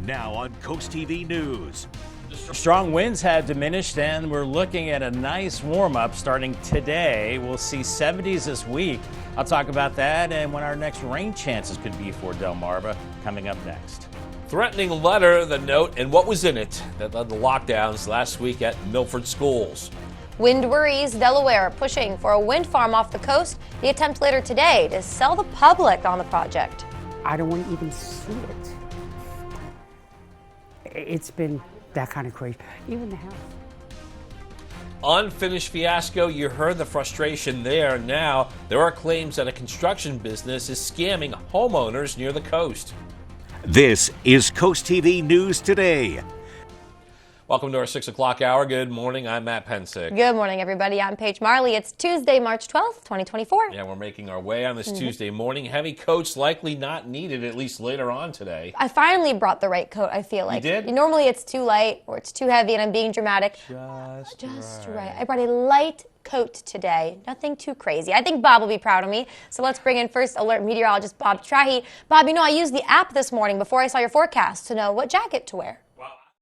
Now on CoastTV News. Strong winds have diminished, and we're looking at a nice warm-up starting today. We'll see 70s this week. I'll talk about that and when our next rain chances could be for Delmarva coming up next. Threatening letter, the note, and what was in it that led to lockdowns last week at Milford schools. Wind worries Delaware pushing for a wind farm off the coast. The attempt later today to sell the public on the project. I don't want to even see it. It's been that kind of crazy. Even the house. Unfinished fiasco, you heard the frustration there. Now, there are claims that a construction business is scamming homeowners near the coast. This is CoastTV News Today. Welcome to our 6 o'clock hour. Good morning. I'm Matt Pensick. Good morning, everybody. I'm Paige Marley. It's Tuesday, March 12th, 2024. Yeah, we're making our way on this Tuesday morning. Heavy coats likely not needed, at least later on today. I finally brought the right coat, I feel like. You did? Normally it's too light or it's too heavy and I'm being dramatic. Just right. I brought a light coat today. Nothing too crazy. I think Bob will be proud of me. So let's bring in first alert meteorologist Bob Trahi. Bob, you know, I used the app this morning before I saw your forecast to know what jacket to wear.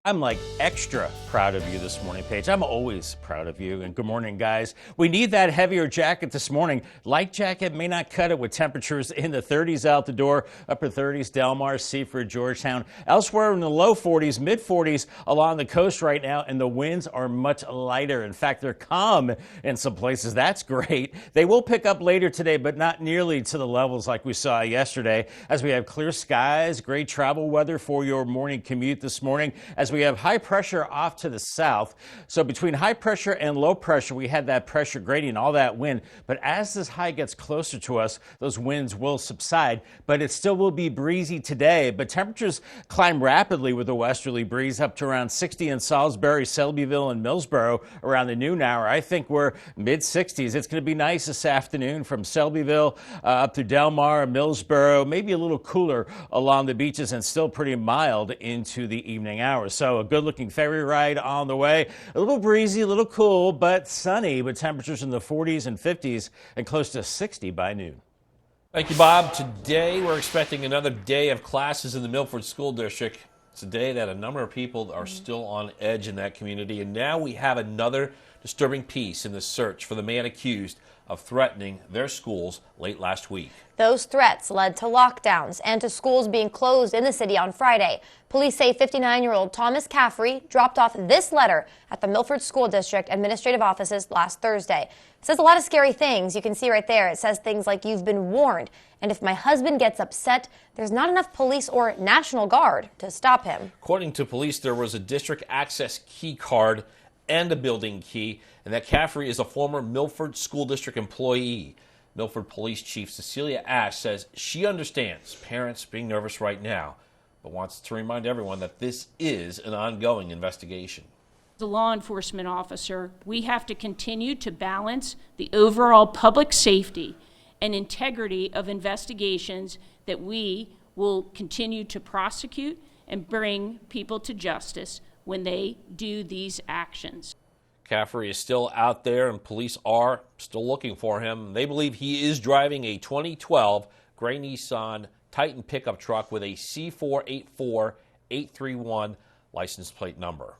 I'm like extra proud of you this morning, Paige. I'm always proud of you. And good morning, guys. We need that heavier jacket this morning. Light jacket may not cut it with temperatures in the 30s out the door, upper 30s, Delmar, Seaford, Georgetown. Elsewhere in the low 40s, mid 40s along the coast right now, and the winds are much lighter. In fact, they're calm in some places. That's great. They will pick up later today, but not nearly to the levels like we saw yesterday, as we have clear skies, great travel weather for your morning commute this morning, as we have high pressure off to the south. So between high pressure and low pressure, we had that pressure gradient, all that wind. But as this high gets closer to us, those winds will subside. But it still will be breezy today. But temperatures climb rapidly with a westerly breeze up to around 60 in Salisbury, Selbyville, and Millsboro around the noon hour. I think we're mid 60s. It's going to be nice this afternoon from Selbyville up through Delmar, Millsboro, maybe a little cooler along the beaches and still pretty mild into the evening hours. So a good-looking ferry ride on the way. A little breezy, a little cool, but sunny with temperatures in the 40s and 50s and close to 60 by noon. Thank you, Bob. Today, we're expecting another day of classes in the Milford School District. It's a day that a number of people are still on edge in that community. And now we have another disturbing piece in the search for the man accused of threatening their schools late last week. Those threats led to lockdowns and to schools being closed in the city on Friday. Police say 59-year-old Thomas Caffrey dropped off this letter at the Milford School District administrative offices last Thursday. It says a lot of scary things. You can see right there. It says things like, "You've been warned, and if my husband gets upset, there's not enough police or National Guard to stop him." According to police, there was a district access key card and a building key, and that Caffrey is a former Milford School District employee. Milford Police Chief Cecilia Ash says she understands parents being nervous right now, but wants to remind everyone that this is an ongoing investigation. As a law enforcement officer, we have to continue to balance the overall public safety and integrity of investigations that we will continue to prosecute and bring people to justice when they do these actions. Caffrey is still out there and police are still looking for him. They believe he is driving a 2012 gray Nissan Titan pickup truck with a C484831 license plate number.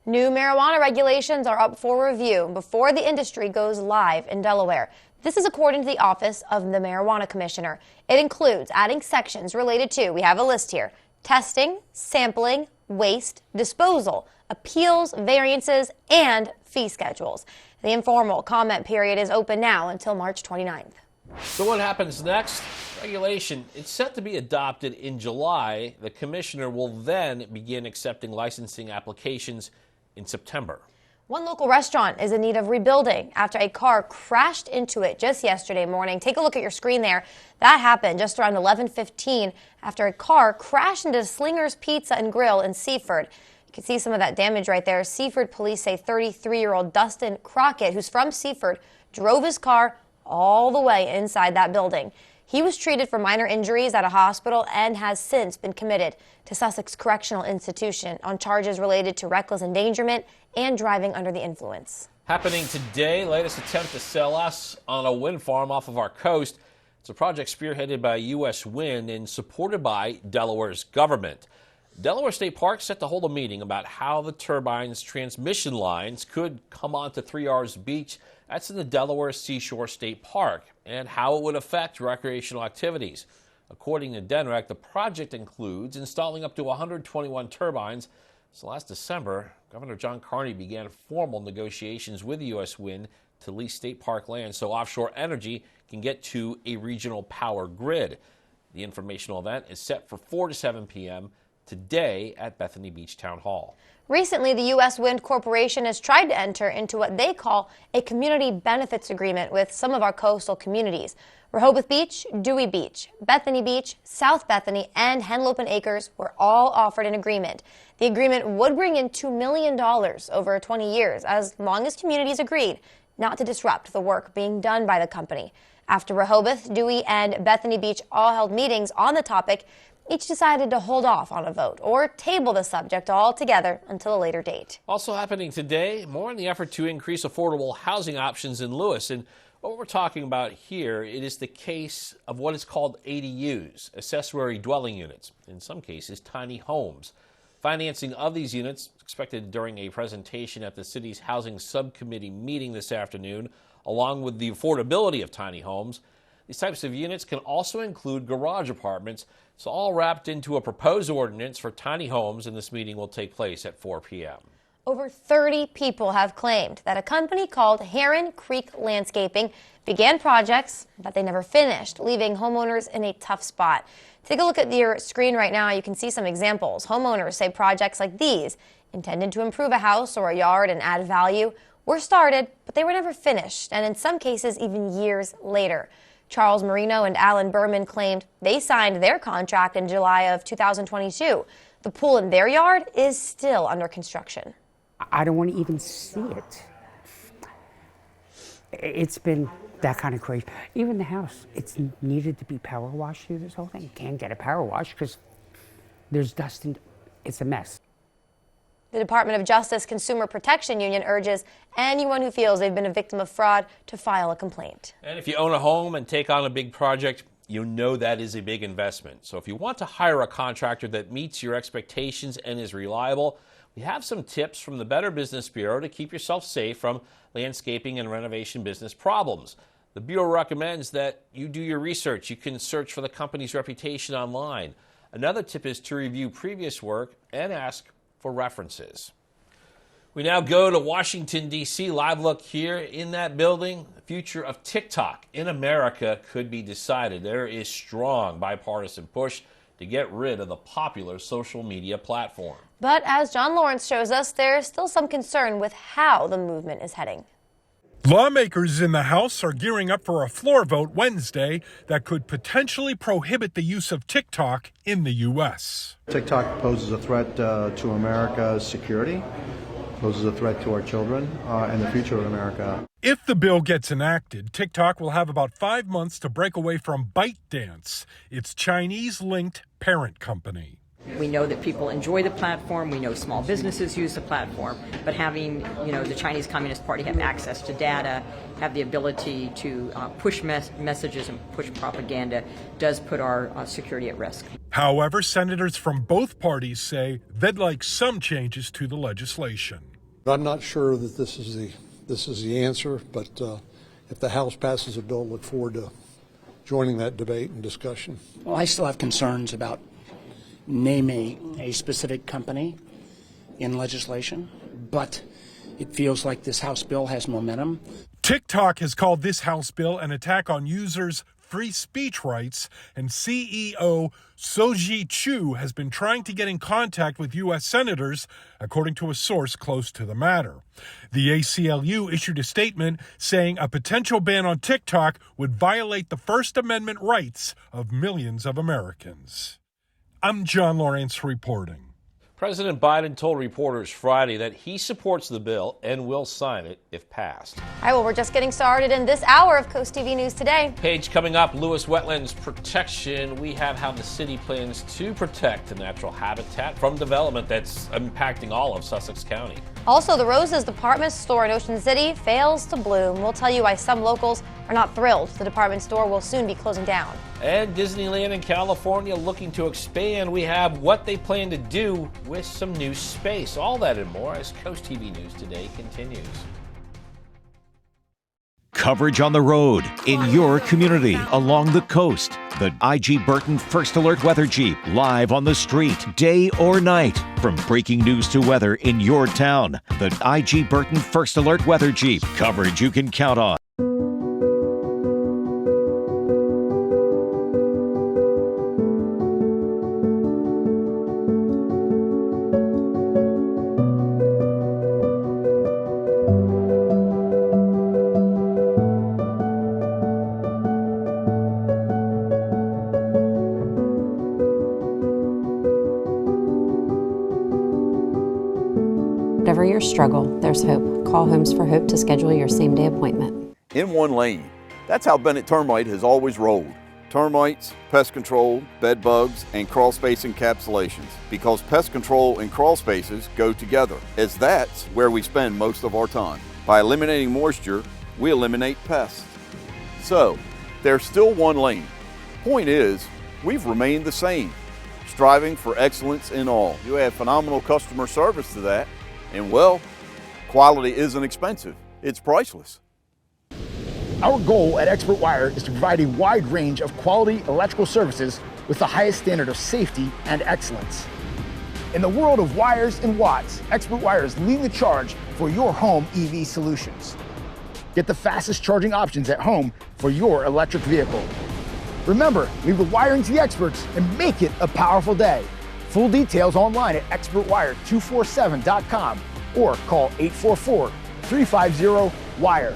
New marijuana regulations are up for review before the industry goes live in Delaware. This is according to the Office of the Marijuana Commissioner. It includes adding sections related to, we have a list here, testing, sampling, waste, disposal, appeals, variances, and fee schedules. The informal comment period is open now until March 29th. So what happens next? Regulation. It's set to be adopted in July. The commissioner will then begin accepting licensing applications in September. One local restaurant is in need of rebuilding after a car crashed into it just yesterday morning. Take a look at your screen there. That happened just around 11:15 after a car crashed into Slinger's Pizza and Grill in Seaford. You can see some of that damage right there. Seaford police say 33-year-old Dustin Crockett, who's from Seaford, drove his car all the way inside that building. He was treated for minor injuries at a hospital and has since been committed to Sussex Correctional Institution on charges related to reckless endangerment and driving under the influence. Happening today, latest attempt to sell us on a wind farm off of our coast. It's a project spearheaded by U.S. Wind and supported by Delaware's government. Delaware State Park set to hold a meeting about how the turbine's transmission lines could come onto 3 R's Beach, that's in the Delaware Seashore State Park, and how it would affect recreational activities. According to DENREC, the project includes installing up to 121 turbines. So last December, Governor John Carney began formal negotiations with U.S. Wind to lease state park land so offshore energy can get to a regional power grid. The informational event is set for 4 to 7 p.m. today at Bethany Beach Town Hall. Recently, the U.S. Wind Corporation has tried to enter into what they call a community benefits agreement with some of our coastal communities. Rehoboth Beach, Dewey Beach, Bethany Beach, South Bethany, and Henlopen Acres were all offered an agreement. The agreement would bring in $2 million over 20 years, as long as communities agreed not to disrupt the work being done by the company. After Rehoboth, Dewey, and Bethany Beach all held meetings on the topic, each decided to hold off on a vote or table the subject altogether until a later date. Also happening today, more in the effort to increase affordable housing options in Lewis. And what we're talking about here, it is the case of what is called ADUs, accessory dwelling units, in some cases tiny homes. Financing of these units expected during a presentation at the city's housing subcommittee meeting this afternoon, along with the affordability of tiny homes. These types of units can also include garage apartments. It's all wrapped into a proposed ordinance for tiny homes, and this meeting will take place at 4 p.m. Over 30 people have claimed that a company called Heron Creek Landscaping began projects that they never finished, leaving homeowners in a tough spot. Take a look at your screen right now. You can see some examples. Homeowners say projects like these, intended to improve a house or a yard and add value, were started, but they were never finished, and in some cases even years later. Charles Marino and Alan Berman claimed they signed their contract in July of 2022. The pool in their yard is still under construction. I don't want to even see it. It's been that kind of crazy. Even the house, it's needed to be power washed through this whole thing. Can't get a power wash because there's dust and it's a mess. The Department of Justice Consumer Protection Union urges anyone who feels they've been a victim of fraud to file a complaint. And if you own a home and take on a big project, you know that is a big investment. So if you want to hire a contractor that meets your expectations and is reliable, we have some tips from the Better Business Bureau to keep yourself safe from landscaping and renovation business problems. The Bureau recommends that you do your research. You can search for the company's reputation online. Another tip is to review previous work and ask for references. We now go to Washington, D.C. Live look here in that building. The future of TikTok in America could be decided. There is strong bipartisan push to get rid of the popular social media platform. But as John Lawrence shows us, there's still some concern with how the movement is heading. Lawmakers in the House are gearing up for a floor vote Wednesday that could potentially prohibit the use of TikTok in the U.S. TikTok poses a threat to America's security, poses a threat to our children and the future of America. If the bill gets enacted, TikTok will have about 5 months to break away from ByteDance, its Chinese-linked parent company. We know that people enjoy the platform. We know small businesses use the platform. But having, the Chinese Communist Party have access to data, have the ability to push messages and push propaganda does put our security at risk. However, senators from both parties say they'd like some changes to the legislation. I'm not sure that this is the answer, but if the House passes a bill, look forward to joining that debate and discussion. Well, I still have concerns about naming a specific company in legislation, but it feels like this House bill has momentum. TikTok has called this House bill an attack on users' free speech rights, and CEO Soji Chu has been trying to get in contact with U.S. senators, according to a source close to the matter. The ACLU issued a statement saying a potential ban on TikTok would violate the First Amendment rights of millions of Americans. I'm John Lawrence reporting. President Biden told reporters Friday that he supports the bill and will sign it if passed. All right, well, we're just getting started in this hour of CoastTV News Today. Page coming up, Lewis Wetlands Protection. We have how the city plans to protect the natural habitat from development that's impacting all of Sussex County. Also, the Roses department store in Ocean City fails to bloom. We'll tell you why some locals are not thrilled the department store will soon be closing down. And Disneyland in California looking to expand. We have what they plan to do with some new space. All that and more as Coast TV News Today continues. Coverage on the road, in your community, along the coast. The IG Burton First Alert Weather Jeep, live on the street, day or night. From breaking news to weather in your town. The IG Burton First Alert Weather Jeep, coverage you can count on. Whatever your struggle, there's hope. Call Homes for Hope to schedule your same-day appointment. In one lane. That's how Bennett Termite has always rolled. Termites, pest control, bed bugs, and crawl space encapsulations. Because pest control and crawl spaces go together, as that's where we spend most of our time. By eliminating moisture, we eliminate pests. So, there's still one lane. Point is, we've remained the same, striving for excellence in all. You add phenomenal customer service to that, and well, quality isn't expensive, it's priceless. Our goal at Expert Wire is to provide a wide range of quality electrical services with the highest standard of safety and excellence. In the world of wires and watts, Expert Wire is leading the charge for your home EV solutions. Get the fastest charging options at home for your electric vehicle. Remember, leave the wiring to the experts and make it a powerful day. Full details online at expertwire247.com or call 844-350-WIRE.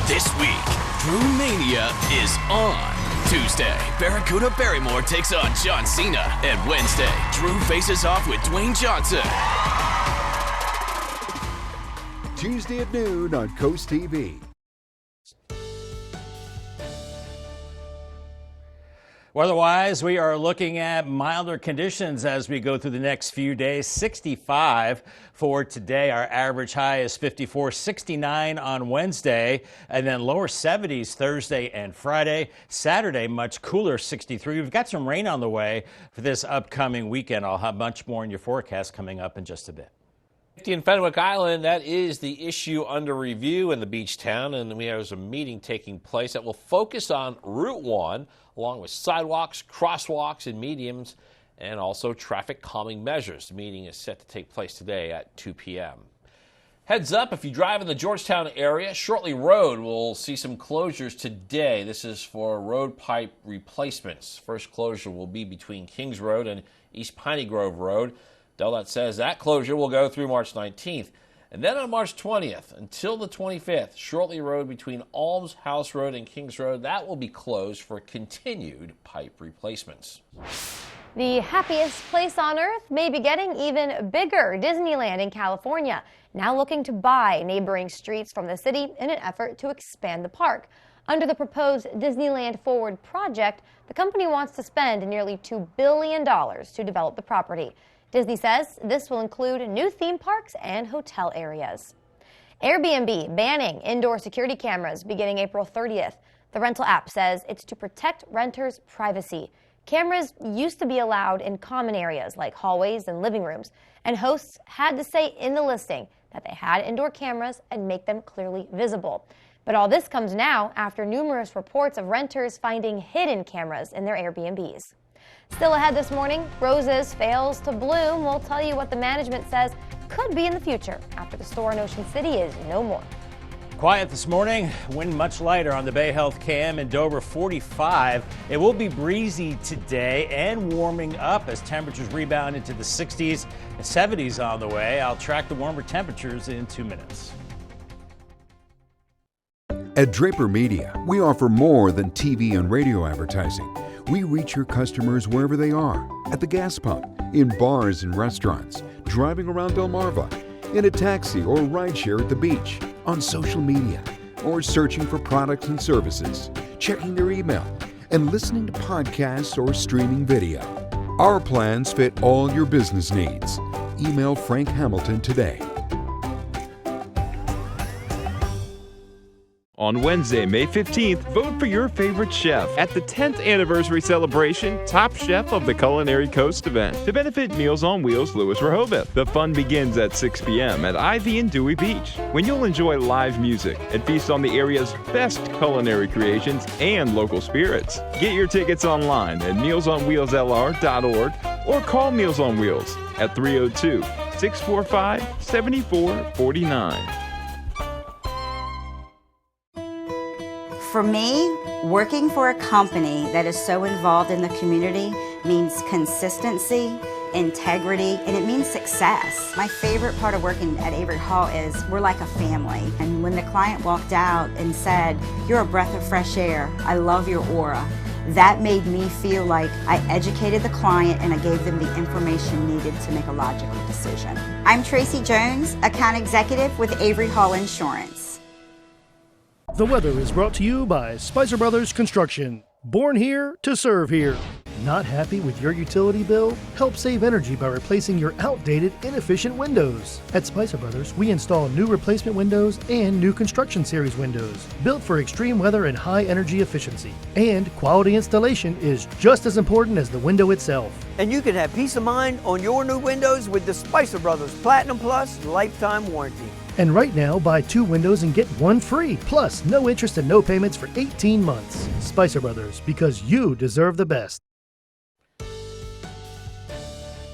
This week, Drew Mania is on. Tuesday, Barracuda Barrymore takes on John Cena. And Wednesday, Drew faces off with Dwayne Johnson. Tuesday at noon on Coast TV. Weather-wise, we are looking at milder conditions as we go through the next few days. 65 for today. Our average high is 54, 69 on Wednesday, and then lower 70s Thursday and Friday. Saturday, much cooler, 63. We've got some rain on the way for this upcoming weekend. I'll have much more in your forecast coming up in just a bit. In Fenwick Island, that is the issue under review in the beach town, and we have a meeting taking place that will focus on Route 1, along with sidewalks, crosswalks, and mediums, and also traffic calming measures. The meeting is set to take place today at 2 p.m. Heads up, if you drive in the Georgetown area, Shortley Road will see some closures today. This is for road pipe replacements. First closure will be between Kings Road and East Piney Grove Road. DelDOT says that closure will go through March 19th. And then on March 20th until the 25th, Shortley Road between Alms House Road and Kings Road, that will be closed for continued pipe replacements. The happiest place on earth may be getting even bigger. Disneyland in California now looking to buy neighboring streets from the city in an effort to expand the park. Under the proposed Disneyland Forward project, the company wants to spend nearly $2 billion to develop the property. Disney says this will include new theme parks and hotel areas. Airbnb banning indoor security cameras beginning April 30th. The rental app says it's to protect renters' privacy. Cameras used to be allowed in common areas like hallways and living rooms, and hosts had to say in the listing that they had indoor cameras and make them clearly visible. But all this comes now after numerous reports of renters finding hidden cameras in their Airbnbs. Still ahead this morning, roses fails to bloom. We'll tell you what the management says could be in the future after the store in Ocean City is no more. Quiet this morning, wind much lighter on the Bay Health Cam in Dover, 45. It will be breezy today and warming up as temperatures rebound into the 60s and 70s on the way. I'll track the warmer temperatures in 2 minutes. At Draper Media, we offer more than TV and radio advertising. We reach your customers wherever they are, at the gas pump, in bars and restaurants, driving around Delmarva, in a taxi or rideshare at the beach, on social media, or searching for products and services, checking their email, and listening to podcasts or streaming video. Our plans fit all your business needs. Email Frank Hamilton today. On Wednesday, May 15th, vote for your favorite chef at the 10th anniversary celebration Top Chef of the Culinary Coast event to benefit Meals on Wheels Lewis Rehoboth. The fun begins at 6 p.m. at Ivy and Dewey Beach, when you'll enjoy live music and feast on the area's best culinary creations and local spirits. Get your tickets online at mealsonwheelslr.org or call Meals on Wheels at 302-645-7449. For me, working for a company that is so involved in the community means consistency, integrity, and it means success. My favorite part of working at Avery Hall is we're like a family. And when the client walked out and said, "You're a breath of fresh air, I love your aura," that made me feel like I educated the client and I gave them the information needed to make a logical decision. I'm Tracy Jones, account executive with Avery Hall Insurance. The weather is brought to you by Spicer Brothers Construction. Born here to serve here. Not happy with your utility bill? Help save energy by replacing your outdated, inefficient windows. At Spicer Brothers, we install new replacement windows and new construction series windows, built for extreme weather and high energy efficiency. And quality installation is just as important as the window itself. And you can have peace of mind on your new windows with the Spicer Brothers Platinum Plus lifetime warranty. And right now, buy 2 windows and get 1 free. Plus, no interest and no payments for 18 months. Spicer Brothers, because you deserve the best.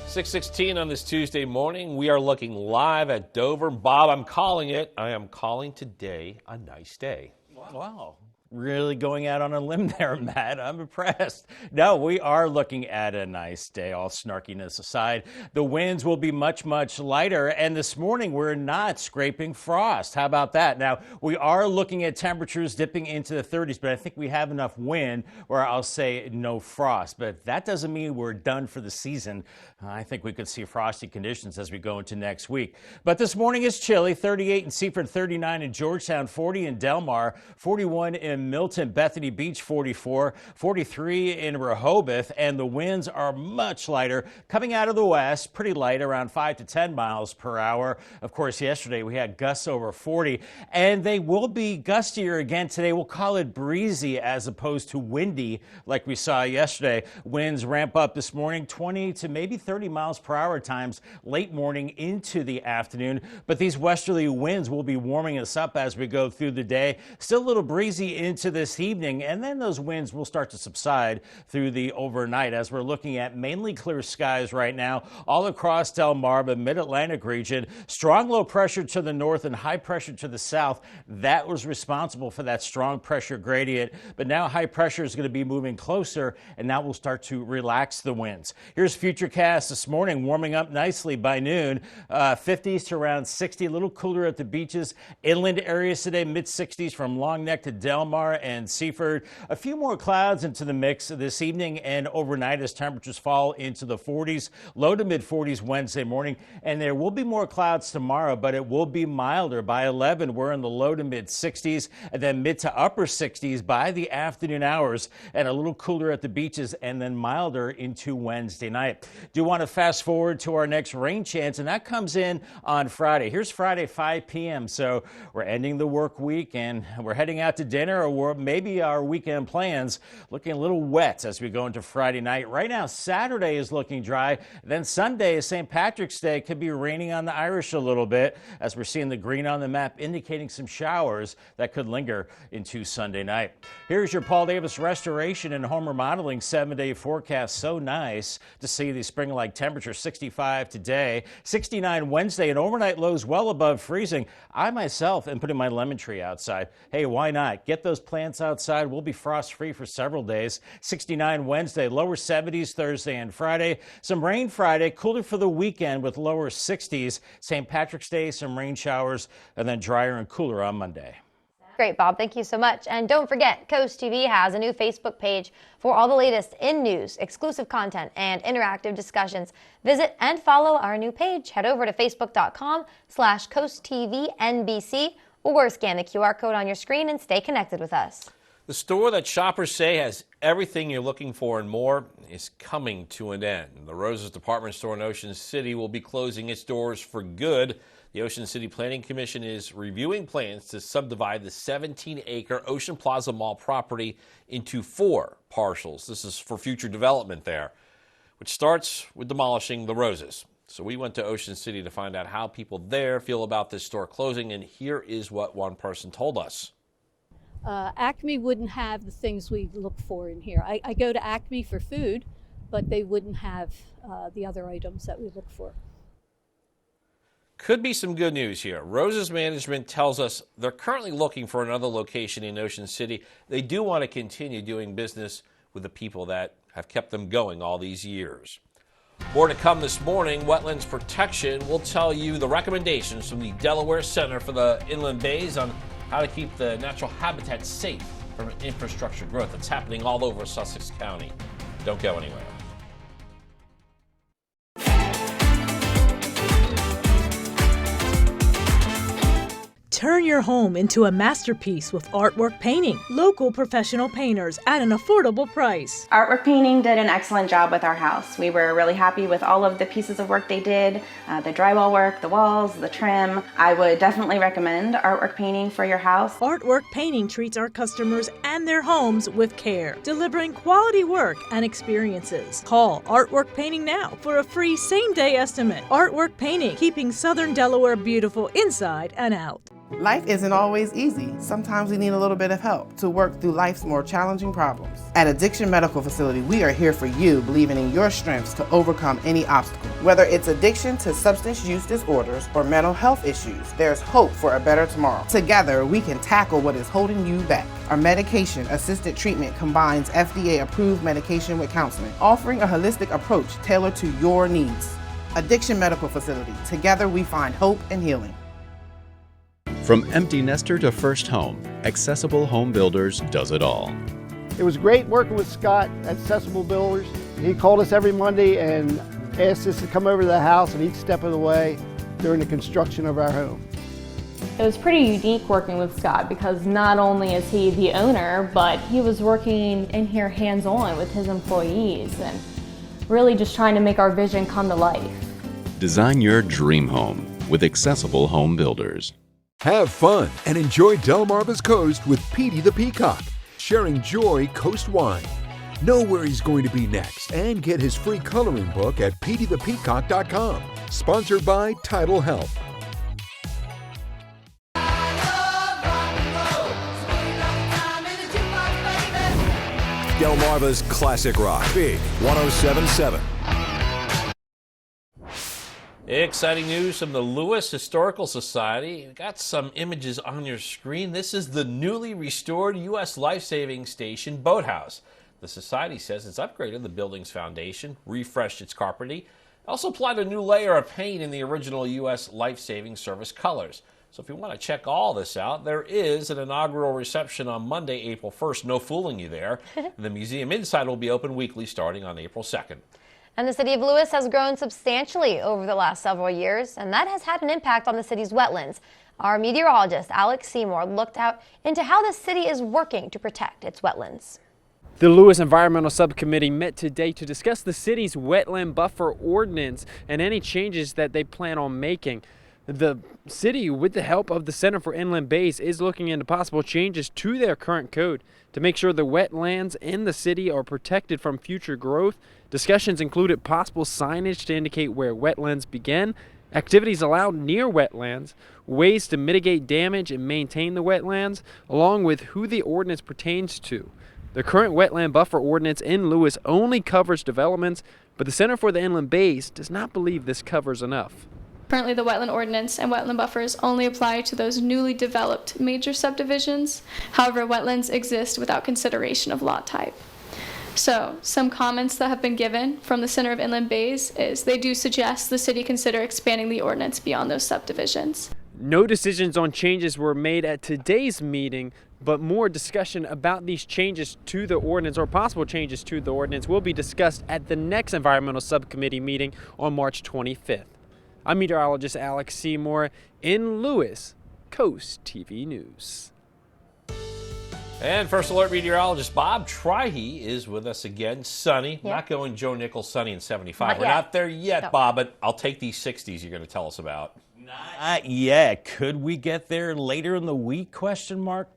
6:16 on this Tuesday morning. We are looking live at Dover. Bob, I'm calling it. I am calling today a nice day. Wow. Really going out on a limb there, Matt. I'm impressed. No, we are looking at a nice day, all snarkiness aside. The winds will be much, much lighter, and this morning we're not scraping frost. How about that? Now, we are looking at temperatures dipping into the 30s, but I think we have enough wind where I'll say no frost. But that doesn't mean we're done for the season. I think we could see frosty conditions as we go into next week. But this morning is chilly, 38 in Seaford, 39 in Georgetown, 40 in Delmar, 41 in Milton, Bethany Beach 44, 43 in Rehoboth, and the winds are much lighter coming out of the west, pretty light, around 5 to 10 miles per hour. Of course, yesterday we had gusts over 40, and they will be gustier again today. We'll call it breezy as opposed to windy like we saw yesterday. Winds ramp up this morning, 20 to maybe 30 miles per hour at times late morning into the afternoon, but these westerly winds will be warming us up as we go through the day. Still a little breezy into this evening, and then those winds will start to subside through the overnight as we're looking at mainly clear skies right now all across Delmarva, mid-Atlantic region. Strong low pressure to the north and high pressure to the south. That was responsible for that strong pressure gradient, but now high pressure is going to be moving closer, and now we'll start to relax the winds. Here's Futurecast this morning, warming up nicely by noon, 50s to around 60, a little cooler at the beaches. Inland areas today, mid-60s from Long Neck to Delmar and Seaford. A few more clouds into the mix this evening and overnight as temperatures fall into the 40s, low to mid-40s Wednesday morning. And there will be more clouds tomorrow, but it will be milder. By 11, we're in the low to mid-60s, and then mid to upper 60s by the afternoon hours, and a little cooler at the beaches, and then milder into Wednesday night. Do want to fast forward to our next rain chance, and that comes in on Friday. Here's Friday, 5 p.m. So we're ending the work week, and we're heading out to dinner, or maybe our weekend plans looking a little wet as we go into Friday night. Right now, Saturday is looking dry. Then Sunday, St. Patrick's Day, could be raining on the Irish a little bit as we're seeing the green on the map indicating some showers that could linger into Sunday night. Here's your Paul Davis Restoration and Home Remodeling 7-day forecast. So nice to see the spring-like temperature. 65 today, 69 Wednesday, and overnight lows well above freezing. I myself am putting my lemon tree outside. Hey, why not? Get those plants outside. We'll be frost-free for several days. 69 Wednesday, lower 70s Thursday and Friday. Some rain Friday, cooler for the weekend with lower 60s. St. Patrick's Day, some rain showers, and then drier and cooler on Monday. Great, Bob. Thank you so much. And don't forget, CoastTV has a new Facebook page for all the latest in news, exclusive content, and interactive discussions. Visit and follow our new page. Head over to facebook.com/CoastTVNBC or scan the QR code on your screen and stay connected with us. The store that shoppers say has everything you're looking for and more is coming to an end. The Roses department store in Ocean City will be closing its doors for good. The Ocean City Planning Commission is reviewing plans to subdivide the 17-acre Ocean Plaza Mall property into 4 parcels. This is for future development there, which starts with demolishing the Roses. So we went to Ocean City to find out how people there feel about this store closing, and here is what one person told us. Acme wouldn't have the things we look for in here. I go to Acme for food, but they wouldn't have the other items that we look for. Could be some good news here. Rose's management tells us they're currently looking for another location in Ocean City. They do want to continue doing business with the people that have kept them going all these years. More to come this morning. Wetlands Protection will tell you the recommendations from the Delaware Center for the Inland Bays on how to keep the natural habitat safe from infrastructure growth that's happening all over Sussex County. Don't go anywhere. Turn your home into a masterpiece with Artwork Painting. Local professional painters at an affordable price. Artwork Painting did an excellent job with our house. We were really happy with all of the pieces of work they did, the drywall work, the walls, the trim. I would definitely recommend Artwork Painting for your house. Artwork Painting treats our customers and their homes with care, delivering quality work and experiences. Call Artwork Painting now for a free same-day estimate. Artwork Painting, keeping Southern Delaware beautiful inside and out. Life isn't always easy. Sometimes we need a little bit of help to work through life's more challenging problems. At Addiction Medical Facility, we are here for you, believing in your strengths to overcome any obstacle. Whether it's addiction to substance use disorders or mental health issues, there's hope for a better tomorrow. Together, we can tackle what is holding you back. Our medication-assisted treatment combines FDA-approved medication with counseling, offering a holistic approach tailored to your needs. Addiction Medical Facility. Together, we find hope and healing. From empty nester to first home, Accessible Home Builders does it all. It was great working with Scott at Accessible Builders. He called us every Monday and asked us to come over to the house and each step of the way during the construction of our home. It was pretty unique working with Scott because not only is he the owner, but he was working in here hands-on with his employees and really just trying to make our vision come to life. Design your dream home with Accessible Home Builders. Have fun and enjoy Delmarva's Coast with Petey the Peacock, sharing joy coast-wide. Know where he's going to be next and get his free coloring book at peteythepeacock.com. Sponsored by Tidal Health. Delmarva's Classic Rock, Big 107.7. Exciting news from the Lewis Historical Society. We've got some images on your screen. This is the newly restored U.S. Life-Saving Station boathouse. The Society says it's upgraded the building's foundation, refreshed its carpeting, also applied a new layer of paint in the original U.S. Life-Saving Service colors. So if you want to check all this out, there is an inaugural reception on Monday, April 1st. No fooling you there. The museum inside will be open weekly starting on April 2nd. And the city of Lewis has grown substantially over the last several years, and that has had an impact on the city's wetlands. Our meteorologist, Alex Seymour, looked out into how the city is working to protect its wetlands. The Lewis Environmental Subcommittee met today to discuss the city's wetland buffer ordinance and any changes that they plan on making. The city, with the help of the Center for Inland Bays, is looking into possible changes to their current code to make sure the wetlands in the city are protected from future growth. Discussions included possible signage to indicate where wetlands begin, activities allowed near wetlands, ways to mitigate damage and maintain the wetlands, along with who the ordinance pertains to. The current wetland buffer ordinance in Lewis only covers developments, but the Center for the Inland Bays does not believe this covers enough. Currently, the wetland ordinance and wetland buffers only apply to those newly developed major subdivisions. However, wetlands exist without consideration of lot type. So, some comments that have been given from the Center of Inland Bays is they do suggest the city consider expanding the ordinance beyond those subdivisions. No decisions on changes were made at today's meeting, but more discussion about these changes to the ordinance or possible changes to the ordinance will be discussed at the next Environmental Subcommittee meeting on March 25th. I'm meteorologist Alex Seymour in Lewis, Coast TV News. And First Alert meteorologist Bob Trihey is with us again. Sunny. Yeah. Not going Joe Nichols sunny in 75. Not We're yet. not there yet, No. Bob, but I'll take these 60s you're going to tell us about. Yeah, could we get there later in the week? Question mark.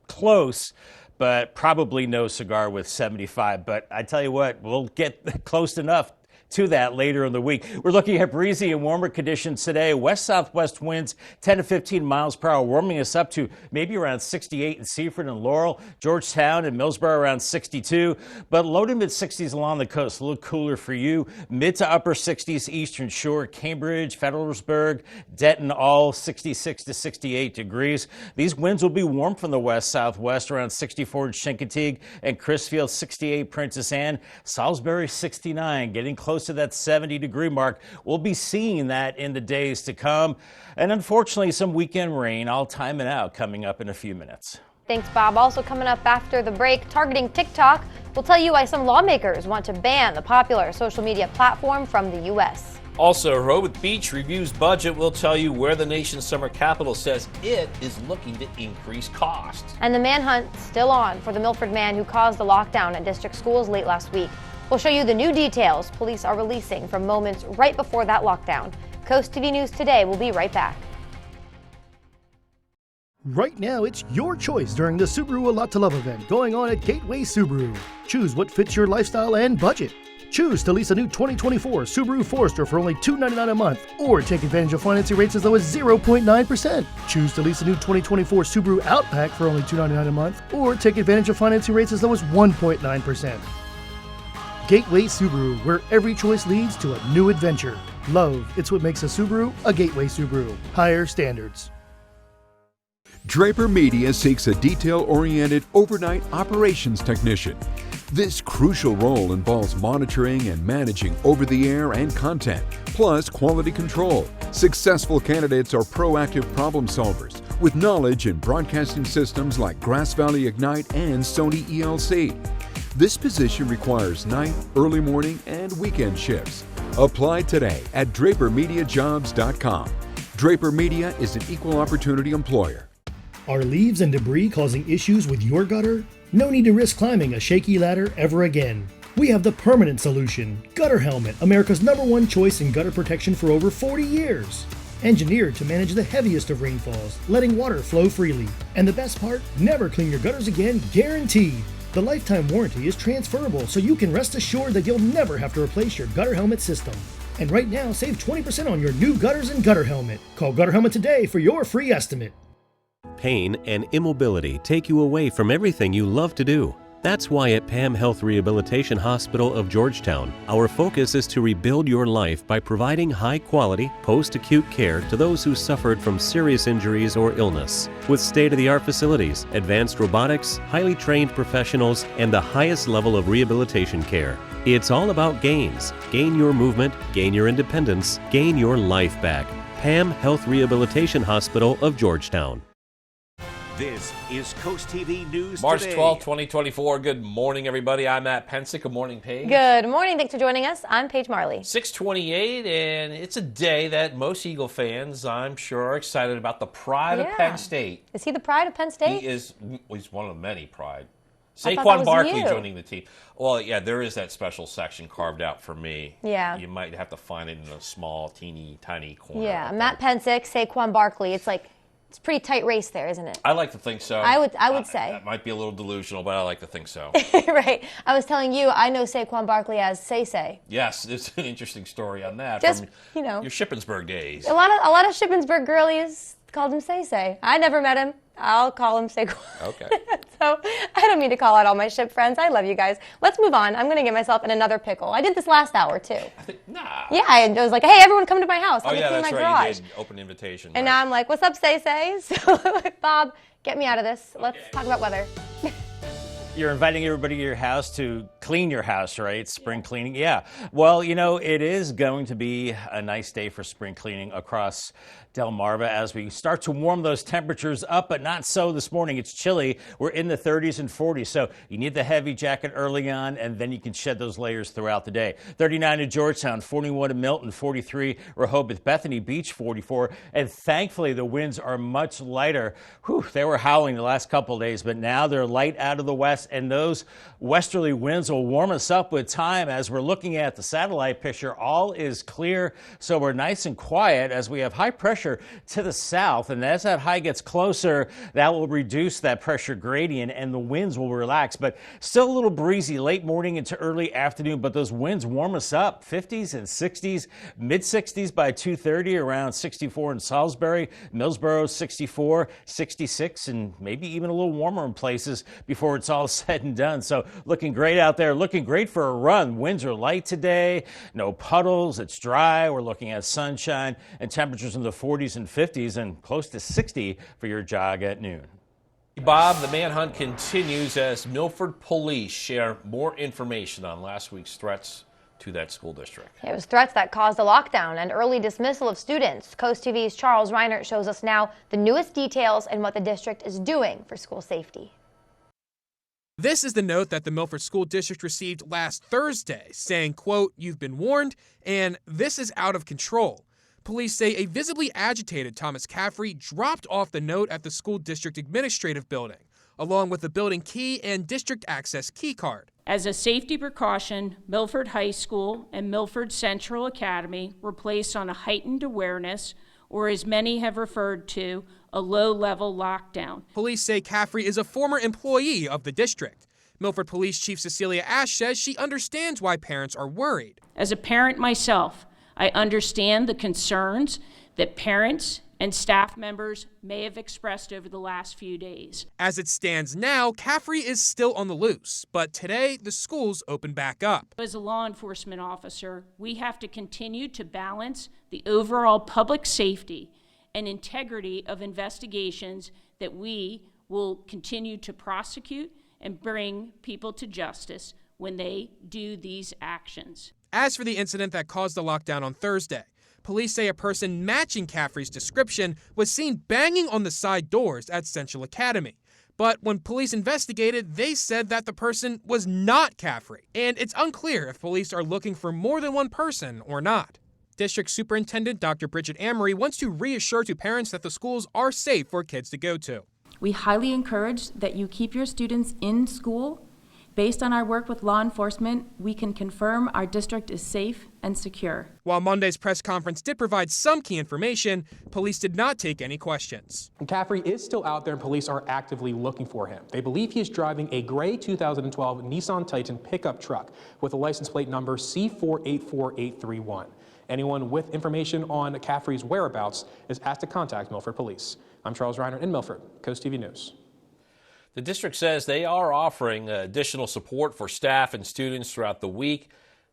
Close, but probably no cigar with 75. But I tell you what, we'll get close enough to that later in the week. We're looking at breezy and warmer conditions today. West-southwest winds 10 to 15 miles per hour, warming us up to maybe around 68 in Seaford and Laurel, Georgetown and Millsboro around 62, but low to mid 60s along the coast. A little cooler for you. Mid to upper 60s Eastern Shore, Cambridge, Federalsburg, Denton, all 66 to 68 degrees. These winds will be warm from the west-southwest around 64 in Chincoteague and Crisfield, 68 Princess Anne, Salisbury 69, getting close to that 70-degree mark. We'll be seeing that in the days to come. And unfortunately, some weekend rain. I'll time it out coming up in a few minutes. Thanks, Bob. Also coming up after the break, targeting TikTok, we'll tell you why some lawmakers want to ban the popular social media platform from the U.S. Also, Rehoboth Beach reviews budget. We'll tell you where the nation's summer capital says it is looking to increase costs. And the manhunt still on for the Milford man who caused the lockdown at district schools late last week. We'll show you the new details police are releasing from moments right before that lockdown. Coast TV News Today will be right back. Right now, it's your choice during the Subaru A Lot to Love event going on at Gateway Subaru. Choose what fits your lifestyle and budget. Choose to lease a new 2024 Subaru Forester for only $299 a month, or take advantage of financing rates as low as 0.9%. Choose to lease a new 2024 Subaru Outback for only $299 a month, or take advantage of financing rates as low as 1.9%. Gateway Subaru, where every choice leads to a new adventure. Love, it's what makes a Subaru a Gateway Subaru. Higher standards. Draper Media seeks a detail-oriented overnight operations technician. This crucial role involves monitoring and managing over-the-air and content, plus quality control. Successful candidates are proactive problem solvers with knowledge in broadcasting systems like Grass Valley Ignite and Sony ELC. This position requires night, early morning, and weekend shifts. Apply today at drapermediajobs.com. Draper Media is an equal opportunity employer. Are leaves and debris causing issues with your gutter? No need to risk climbing a shaky ladder ever again. We have the permanent solution. Gutter Helmet, America's #1 choice in gutter protection for over 40 years. Engineered to manage the heaviest of rainfalls, letting water flow freely. And the best part, never clean your gutters again, guaranteed. The lifetime warranty is transferable, so you can rest assured that you'll never have to replace your gutter helmet system. And right now, save 20% on your new gutters and gutter helmet. Call Gutter Helmet today for your free estimate. Pain and immobility take you away from everything you love to do. That's why at Pam Health Rehabilitation Hospital of Georgetown, our focus is to rebuild your life by providing high-quality, post-acute care to those who suffered from serious injuries or illness. With state-of-the-art facilities, advanced robotics, highly trained professionals, and the highest level of rehabilitation care. It's all about gains. Gain your movement, gain your independence, gain your life back. Pam Health Rehabilitation Hospital of Georgetown. This is Coast TV News March Today. 12th, 2024. Good morning, everybody. I'm Matt Pensick. Good morning, Paige. Good morning. Thanks for joining us. I'm Paige Marley. 6:28, and it's a day that most Eagle fans, I'm sure, are excited about. The pride of Yeah. Penn State. Is he the pride of Penn State? He's one of many pride. I thought that Saquon was Barkley you. joining the team. Well, yeah, there is that special section carved out for me. Yeah. You might have to find it in a small, teeny, tiny corner. Yeah, Matt Pensick, Saquon Barkley. It's a pretty tight race there, isn't it? I like to think so. I would say. That might be a little delusional, but I like to think so. Right. I was telling you, I know Saquon Barkley as Say. Yes, there's an interesting story on that Just, from your Shippensburg days. A lot of Shippensburg girlies called him Say. I never met him. I'll call him Saquon. Okay. So I don't mean to call out all my Ship friends. I love you guys. Let's move on. I'm going to get myself in another pickle. I did this last hour, too. Nah. Yeah, I was like, hey, everyone come to my house. Let me clean my that's right. garage. You did open invitation. And right. now I'm like, what's up, Say? So, Bob, get me out of this. Let's talk about weather. You're inviting everybody to your house to clean your house, right? Spring cleaning. Yeah. Well, you know, it is going to be a nice day for spring cleaning across Delmarva as we start to warm those temperatures up, but not so this morning. It's chilly. We're in the 30s and 40s, so you need the heavy jacket early on, and then you can shed those layers throughout the day. 39 in Georgetown, 41 in Milton, 43 Rehoboth, Bethany Beach, 44, and thankfully the winds are much lighter. Whew, they were howling the last couple of days, but now they're light out of the west, and those westerly winds will warm us up with time. As we're looking at the satellite picture, all is clear, so we're nice and quiet as we have high pressure to the south, and as that high gets closer, that will reduce that pressure gradient and the winds will relax, but still a little breezy late morning into early afternoon, but those winds warm us up. 50s and 60s, mid 60s by 2:30, around 64 in Salisbury, Millsboro 64, 66, and maybe even a little warmer in places before it's all said and done. So looking great out there, looking great for a run. Winds are light today, no puddles, it's dry. We're looking at sunshine and temperatures in the 40s and 50s and close to 60 for your jog at noon. Bob, the manhunt continues as Milford police share more information on last week's threats to that school district. It was threats that caused a lockdown and early dismissal of students. Coast TV's Charles Reinert shows us now the newest details and what the district is doing for school safety. This is the note that the Milford School District received last Thursday saying, quote, "You've been warned, and this is out of control." Police say a visibly agitated Thomas Caffrey dropped off the note at the school district administrative building, along with the building key and district access key card. As a safety precaution, Milford High School and Milford Central Academy were placed on a heightened awareness, or as many have referred to, a low-level lockdown. Police say Caffrey is a former employee of the district. Milford Police Chief Cecilia Ash says she understands why parents are worried. As a parent myself, I understand the concerns that parents and staff members may have expressed over the last few days. As it stands now, Caffrey is still on the loose, but today the schools open back up. As a law enforcement officer, we have to continue to balance the overall public safety and integrity of investigations that we will continue to prosecute and bring people to justice when they do these actions. As for the incident that caused the lockdown on Thursday, police say a person matching Caffrey's description was seen banging on the side doors at Central Academy. But when police investigated, they said that the person was not Caffrey, and it's unclear if police are looking for more than one person or not. District Superintendent Dr. Bridget Amory wants to reassure to parents that the schools are safe for kids to go to. We highly encourage that you keep your students in school. Based on our work with law enforcement, we can confirm our district is safe and secure. While Monday's press conference did provide some key information, police did not take any questions. Caffrey is still out there and police are actively looking for him. They believe he is driving a gray 2012 Nissan Titan pickup truck with a license plate number C484831. Anyone with information on Caffrey's whereabouts is asked to contact Milford Police. I'm Charles Reiner in Milford, Coast TV News. The district says they are offering additional support for staff and students throughout the week.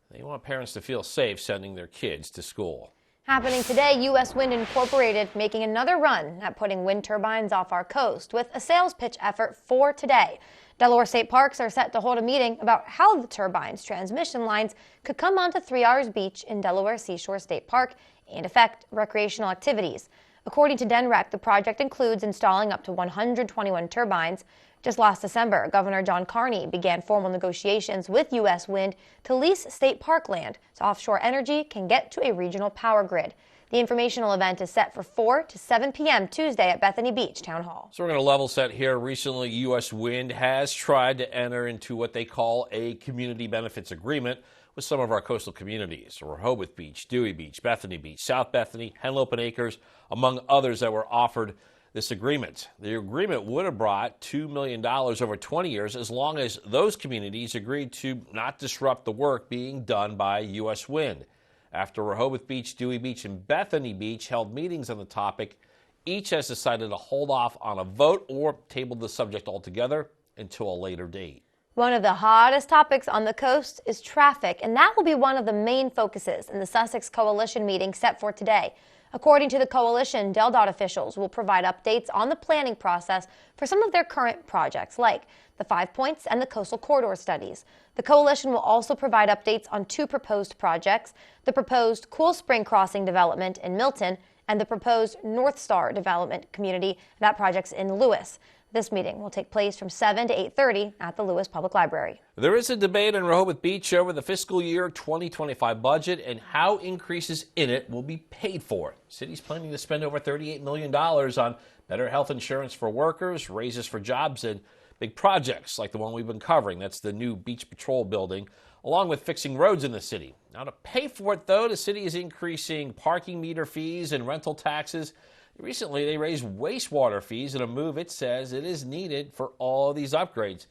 They want parents to feel safe sending their kids to school. Happening today, U.S. Wind Incorporated making another run at putting wind turbines off our coast with a sales pitch effort for today. Delaware State Parks are set to hold a meeting about how the turbines' transmission lines could come onto 3 Hours Beach in Delaware Seashore State Park and affect recreational activities. According to DENREC, the project includes installing up to 121 turbines. Just last December, Governor John Carney began formal negotiations with U.S. Wind to lease state park land so offshore energy can get to a regional power grid. The informational event is set for 4 to 7 p.m. Tuesday at Bethany Beach Town Hall. So we're going to level set here. Recently, U.S. Wind has tried to enter into what they call a community benefits agreement with some of our coastal communities, Rehoboth Beach, Dewey Beach, Bethany Beach, South Bethany, Henlopen Acres, among others that were offered this agreement. The agreement would have brought $2 million over 20 years as long as those communities agreed to not disrupt the work being done by U.S. Wind. After Rehoboth Beach, Dewey Beach, and Bethany Beach held meetings on the topic, each has decided to hold off on a vote or table the subject altogether until a later date. One of the hottest topics on the coast is traffic, and that will be one of the main focuses in the Sussex Coalition meeting set for today. According to the coalition, DelDOT officials will provide updates on the planning process for some of their current projects, like the 5 Points and the Coastal Corridor studies. The coalition will also provide updates on 2 proposed projects, the proposed Cool Spring Crossing development in Milton and the proposed North Star development community. That project's in Lewis. This meeting will take place from 7 to 8:30 at the Lewis Public Library. There is a debate in Rehoboth Beach over the fiscal year 2025 budget and how increases in it will be paid for. The city's planning to spend over $38 million on better health insurance for workers, raises for jobs, and big projects like the one we've been covering. That's the new Beach Patrol building, along with fixing roads in the city. Now, to pay for it, though, the city is increasing parking meter fees and rental taxes. Recently, they raised wastewater fees in a move it says it is needed for all of these upgrades.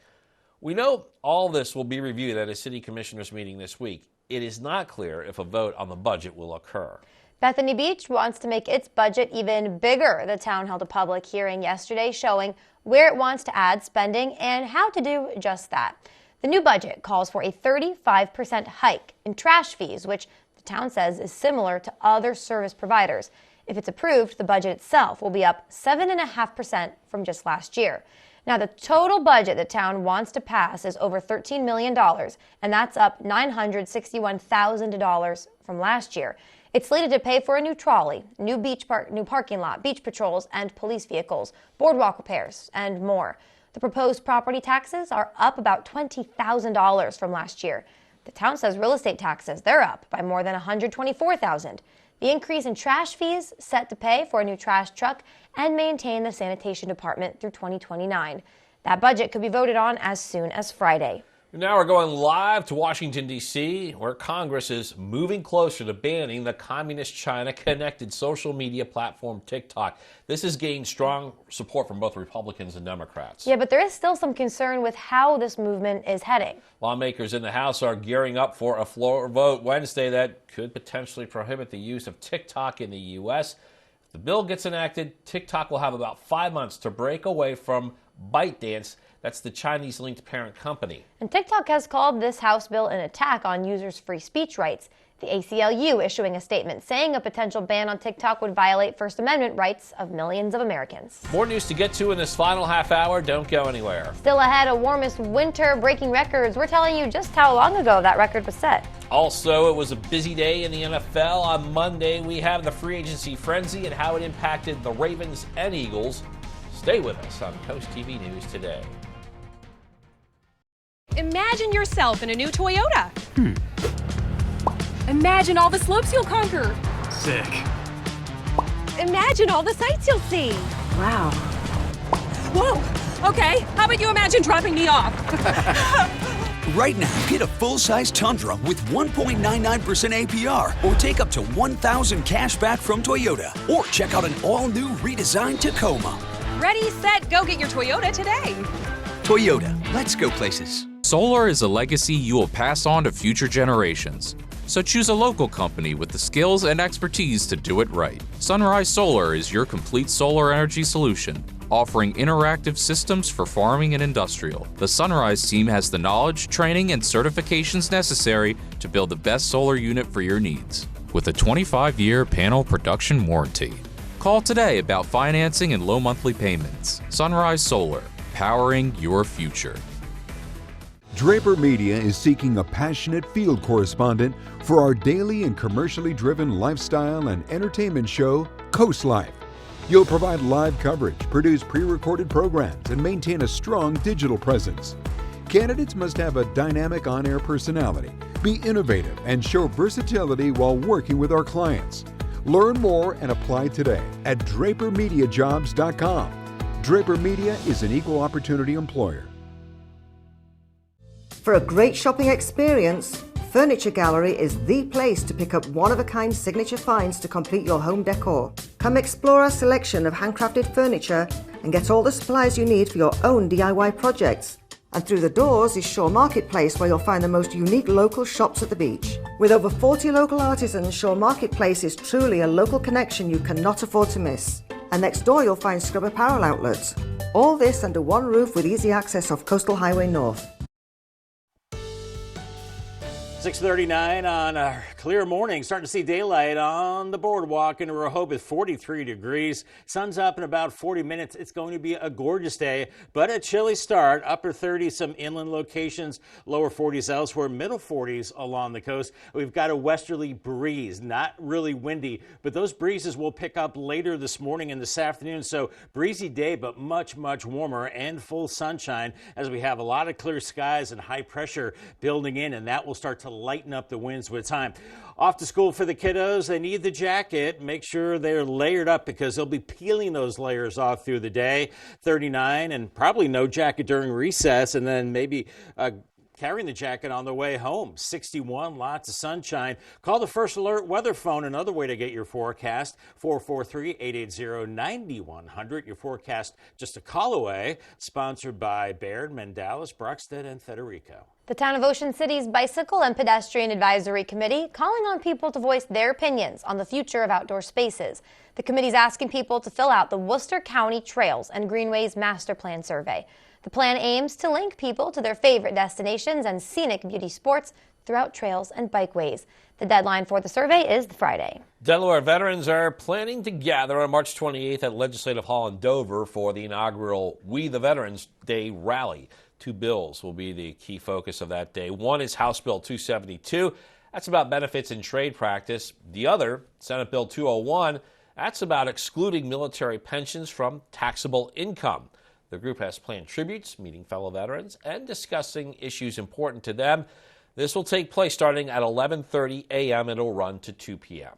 We know all this will be reviewed at a city commissioners meeting this week. It is not clear if a vote on the budget will occur. Bethany Beach wants to make its budget even bigger. The town held a public hearing yesterday showing where it wants to add spending and how to do just that. The new budget calls for a 35% hike in trash fees, which the town says is similar to other service providers. If it's approved, the budget itself will be up 7.5% from just last year. Now, the total budget the town wants to pass is over $13 million, and that's up $961,000 from last year. It's slated to pay for a new trolley, new parking lot, beach patrols, and police vehicles, boardwalk repairs, and more. The proposed property taxes are up about $20,000 from last year. The town says real estate taxes, they're up by more than $124,000. The increase in trash fees set to pay for a new trash truck and maintain the sanitation department through 2029. That budget could be voted on as soon as Friday. Now we're going live to Washington, D.C., where Congress is moving closer to banning the communist China-connected social media platform TikTok. This has gained strong support from both Republicans and Democrats. Yeah, but there is still some concern with how this movement is heading. Lawmakers in the House are gearing up for a floor vote Wednesday that could potentially prohibit the use of TikTok in the U.S. If the bill gets enacted, TikTok will have about 5 months to break away from ByteDance. That's the Chinese-linked parent company. And TikTok has called this House bill an attack on users' free speech rights. The ACLU issuing a statement saying a potential ban on TikTok would violate First Amendment rights of millions of Americans. More news to get to in this final half hour. Don't go anywhere. Still ahead, a warmest winter breaking records. We're telling you just how long ago that record was set. Also, it was a busy day in the NFL. On Monday, we have the free agency frenzy and how it impacted the Ravens and Eagles. Stay with us on Coast TV News today. Imagine yourself in a new Toyota. Imagine all the slopes you'll conquer. Sick. Imagine all the sights you'll see. Wow. Whoa. Okay, how about you imagine dropping me off? Right now, get a full-size Tundra with 1.99% APR or take up to $1,000 cash back from Toyota. Or check out an all-new redesigned Tacoma. Ready, set, go get your Toyota today. Toyota, let's go places. Solar is a legacy you will pass on to future generations. So choose a local company with the skills and expertise to do it right. Sunrise Solar is your complete solar energy solution, offering interactive systems for farming and industrial. The Sunrise team has the knowledge, training, and certifications necessary to build the best solar unit for your needs. With a 25-year panel production warranty. Call today about financing and low monthly payments. Sunrise Solar, powering your future. Draper Media is seeking a passionate field correspondent for our daily and commercially driven lifestyle and entertainment show, Coast Life. You'll provide live coverage, produce pre-recorded programs, and maintain a strong digital presence. Candidates must have a dynamic on-air personality, be innovative, and show versatility while working with our clients. Learn more and apply today at drapermediajobs.com. Draper Media is an equal opportunity employer. For a great shopping experience, Furniture Gallery is the place to pick up one-of-a-kind signature finds to complete your home decor. Come explore our selection of handcrafted furniture and get all the supplies you need for your own DIY projects. And through the doors is Shore Marketplace, where you'll find the most unique local shops at the beach. With over 40 local artisans, Shore Marketplace is truly a local connection you cannot afford to miss. And next door you'll find Scrub Apparel outlets. All this under one roof with easy access off Coastal Highway North. 6:39 on a clear morning. Starting to see daylight on the boardwalk in Rehoboth, 43 degrees. Sun's up in about 40 minutes. It's going to be a gorgeous day, but a chilly start. Upper 30s, some inland locations, lower 40s elsewhere, middle 40s along the coast. We've got a westerly breeze, not really windy, but those breezes will pick up later this morning and this afternoon. So breezy day, but much, much warmer and full sunshine as we have a lot of clear skies and high pressure building in, and that will start to lighten up the winds with time. Off to school for the kiddos. They need the jacket. Make sure they're layered up because they'll be peeling those layers off through the day. 39 and probably no jacket during recess, and then maybe carrying the jacket on the way home. 61, lots of sunshine. Call the First Alert Weather Phone, another way to get your forecast. 443-880-9100. Your forecast just a call away. Sponsored by Baird, Mendalis, Brockstead, and Federico. The Town of Ocean City's Bicycle and Pedestrian Advisory Committee calling on people to voice their opinions on the future of outdoor spaces. The committee's asking people to fill out the Worcester County Trails and Greenways Master Plan Survey. The plan aims to link people to their favorite destinations and scenic beauty spots throughout trails and bikeways. The deadline for the survey is Friday. Delaware veterans are planning to gather on March 28th at Legislative Hall in Dover for the inaugural We the Veterans Day rally. 2 bills will be the key focus of that day. One is House Bill 272. That's about benefits in trade practice. The other, Senate Bill 201, that's about excluding military pensions from taxable income. The group has planned tributes, meeting fellow veterans, and discussing issues important to them. This will take place starting at 11:30 a.m. and it'll run to 2 p.m.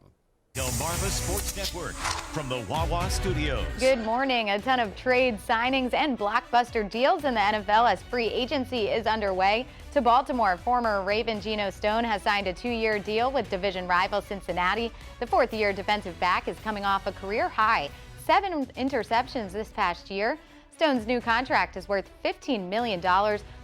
Delmarva Sports Network from the Wawa Studios. Good morning. A ton of trade signings and blockbuster deals in the NFL as free agency is underway. To Baltimore, former Raven Geno Stone has signed a 2-year deal with division rival Cincinnati. The 4th-year defensive back is coming off a career high 7 interceptions this past year. Stone's new contract is worth $15 million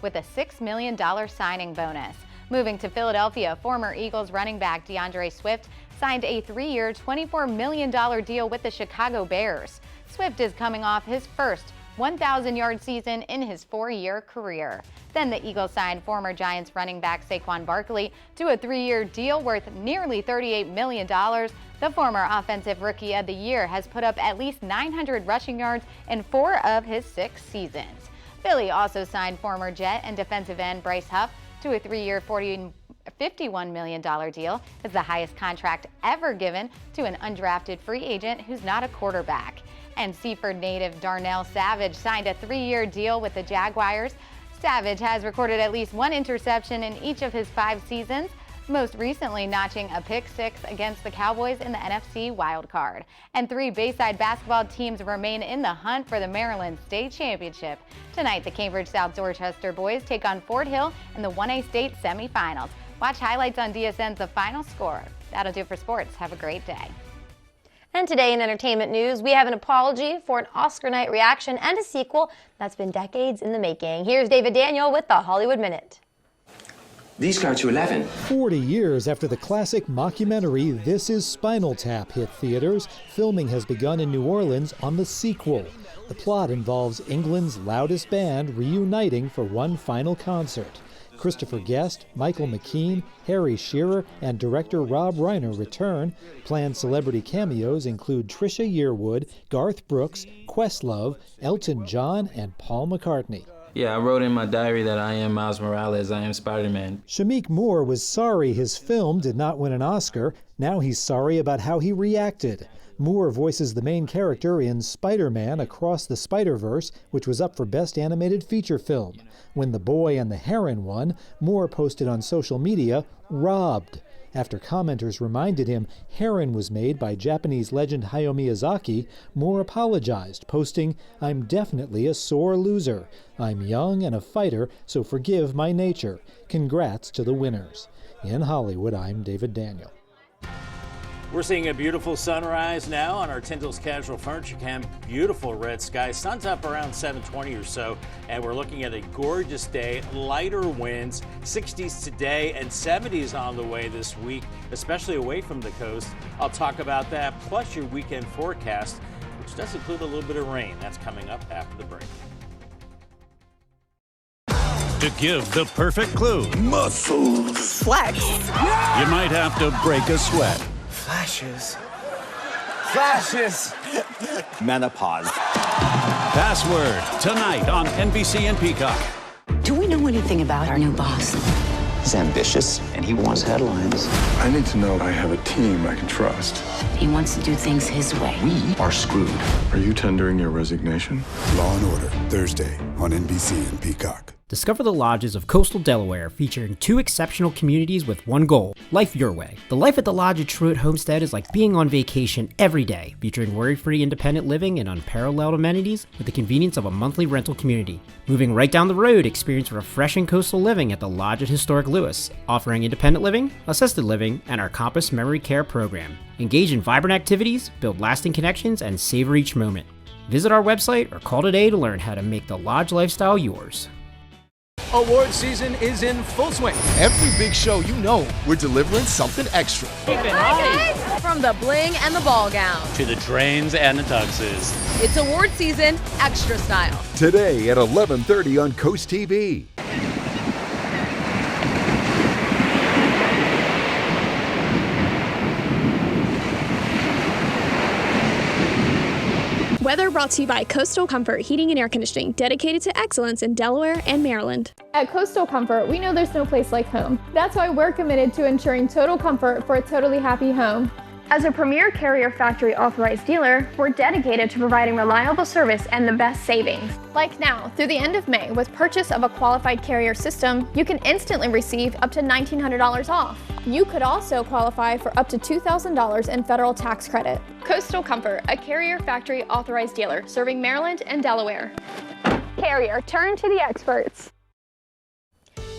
with a $6 million signing bonus. Moving to Philadelphia, former Eagles running back DeAndre Swift signed a 3-year, $24 million deal with the Chicago Bears. Swift is coming off his first 1,000-yard season in his 4-year career. Then the Eagles signed former Giants running back Saquon Barkley to a 3-year deal worth nearly $38 million. The former Offensive Rookie of the Year has put up at least 900 rushing yards in 4 of his 6 seasons. Philly also signed former Jet and defensive end Bryce Huff to a 3-year, $51 million deal. It's the highest contract ever given to an undrafted free agent who's not a quarterback. And Seaford native Darnell Savage signed a 3-year deal with the Jaguars. Savage has recorded at least 1 interception in each of his 5 seasons, most recently notching a pick-6 against the Cowboys in the NFC wildcard. And 3 Bayside basketball teams remain in the hunt for the Maryland State Championship. Tonight, the Cambridge South Dorchester boys take on Fort Hill in the 1A State semifinals. Watch highlights on DSN's The Final Score. That'll do for sports. Have a great day. And today in entertainment news, we have an apology for an Oscar night reaction and a sequel that's been decades in the making. Here's David Daniel with the Hollywood Minute. These go to 11. 40 years after the classic mockumentary This Is Spinal Tap hit theaters, filming has begun in New Orleans on the sequel. The plot involves England's loudest band reuniting for one final concert. Christopher Guest, Michael McKean, Harry Shearer, and director Rob Reiner return. Planned celebrity cameos include Trisha Yearwood, Garth Brooks, Questlove, Elton John, and Paul McCartney. Yeah, I wrote in my diary that I am Miles Morales, I am Spider-Man. Shameik Moore was sorry his film did not win an Oscar. Now he's sorry about how he reacted. Moore voices the main character in Spider-Man Across the Spider-Verse, which was up for Best Animated Feature Film. When The Boy and the Heron won, Moore posted on social media, "Robbed." After commenters reminded him Heron was made by Japanese legend Hayao Miyazaki, Moore apologized, posting, "I'm definitely a sore loser. I'm young and a fighter, so forgive my nature. Congrats to the winners." In Hollywood, I'm David Daniel. We're seeing a beautiful sunrise now on our Tyndall's Casual Furniture Cam. Beautiful red sky. Sun's up around 7:20 or so, and we're looking at a gorgeous day. Lighter winds, 60s today and 70s on the way this week, especially away from the coast. I'll talk about that, plus your weekend forecast, which does include a little bit of rain. That's coming up after the break. To give the perfect clue, Muscles. Flex. you might have to break a sweat. Flashes. Flashes. Menopause. Password, tonight on NBC and Peacock. Do we know anything about our new boss? He's ambitious and he wants headlines. I need to know I have a team I can trust. He wants to do things his way. We are screwed. Are you tendering your resignation? Law & Order, Thursday on NBC and Peacock. Discover the lodges of coastal Delaware, featuring 2 exceptional communities with one goal: life your way. The life at the Lodge at Truett Homestead is like being on vacation every day, featuring worry-free independent living and unparalleled amenities with the convenience of a monthly rental community. Moving right down the road, experience refreshing coastal living at the Lodge at Historic Lewis, offering independent living, assisted living, and our Compass Memory Care program. Engage in vibrant activities, build lasting connections, and savor each moment. Visit our website or call today to learn how to make the Lodge lifestyle yours. Award season is in full swing. Every big show, you know, we're delivering something extra. From the bling and the ball gown to the trains and the tuxes. It's award season extra style. Today at 11:30 on CoastTV. Weather brought to you by Coastal Comfort Heating and Air Conditioning, dedicated to excellence in Delaware and Maryland. At Coastal Comfort, we know there's no place like home. That's why we're committed to ensuring total comfort for a totally happy home. As a premier Carrier factory authorized dealer, we're dedicated to providing reliable service and the best savings. Like now, through the end of May, with purchase of a qualified Carrier system, you can instantly receive up to $1,900 off. You could also qualify for up to $2,000 in federal tax credit. Coastal Comfort, a Carrier factory authorized dealer serving Maryland and Delaware. Carrier, turn to the experts.